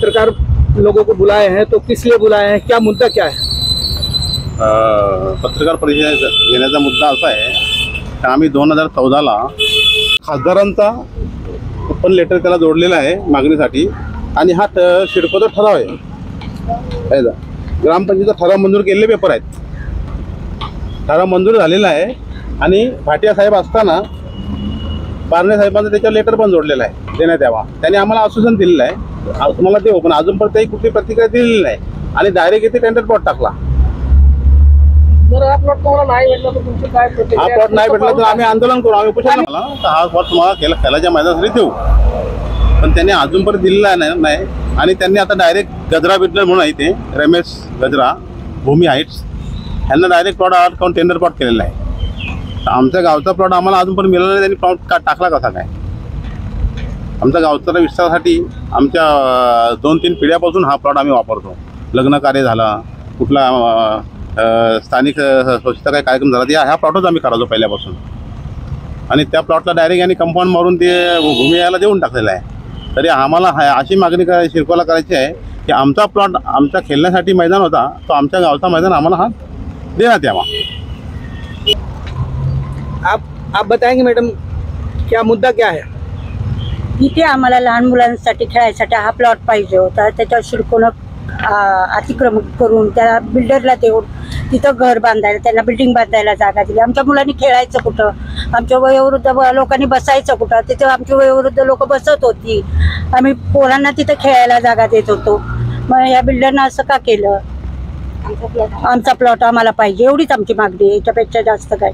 पत्रकार लोगों को बुलाए हैं, तो किस लिए बुलाए हैं, क्या मुद्दा क्या है? पत्रकार परिषद घेण्याचा मुद्दा असा आहे की आम्ही 2014ला खासदारांचा ओपन लेटर त्याला जोडलेला आहे मागणीसाठी आणि हा सिडकोचा ठराव आहे. ग्रामपंचायतीचा ठराव मंजूर केलेले पेपर आहेत. ठराव मंजूर झालेला आहे आणि भाटिया साहेब असताना बारणे साहेबांचं त्याच्यावर लेटर पण जोडलेलं आहे देण्यात यावा. त्यांनी आम्हाला आश्वासन दिलेलं आहे तुम्हाला देऊ, पण अजूनपर्यंत काही कुठली प्रतिक्रिया दिलेली नाही आणि डायरेक्ट इथे टेंडर प्लॉट टाकला. हा प्लॉट नाही भेटला तर आम्ही आंदोलन करू, आम्ही उपोषण मला हा प्लॉट तुम्हाला खेळाच्या मैदानासाठी देऊ, पण त्यांनी अजूनपर्यंत दिलेला नाही. आणि त्यांनी आता डायरेक्ट गजरा बिल्डर म्हणून आहे ते रमेश गजरा भूमी हाईट्स यांना डायरेक्ट प्लॉट आउट करून टेंडर प्लॉट केलेला आहे. आमच्या गावचा प्लॉट आम्हाला अजूनपर्यंत मिळाला नाही. त्यांनी प्लॉट टाकला कसा काय? आमच्या गावच्या विस्तारासाठी आमच्या 2-3 पिढ्यापासून हा प्लॉट आम्ही वापरतो. लग्न कार्य झाला, कुठला स्थानिक स्वच्छता काही कार्यक्रम झाला, ह्या प्लॉटच आम्ही करायचो पहिल्यापासून. आणि त्या प्लॉटला डायरेक्ट यांनी कंपाऊंड मारून ते भूमी याला देऊन टाकलेलं आहे. तरी आम्हाला अशी मागणी सिडकोला करायची आहे की आमचा प्लॉट आमच्या खेळण्यासाठी मैदान होता, तो आमच्या गावचा मैदान आम्हाला हा देण्यात यावा. आप बताएंगे मैडम, क्या मुद्दा क्या है? इथे आम्हाला लहान मुलांसाठी खेळायसाठी हा प्लॉट पाहिजे होता. त्याच्यावर सिडकोनं अतिक्रमण करून त्या बिल्डरला देऊन तिथं घर बांधायला, त्यांना बिल्डिंग बांधायला जागा दिली. आमच्या मुलांनी खेळायचं कुठं, आमच्या वयोवृद्ध लोकांनी बसायचं कुठं, तिथं आमची वयोवृद्ध लोक बसत होती. आम्ही पोरांना तिथं खेळायला जागा देत होतो. मग या बिल्डरनं असं का केलं? आमचा प्लॉट आम्हाला पाहिजे, एवढीच आमची मागणी आहे, याच्यापेक्षा जास्त काय.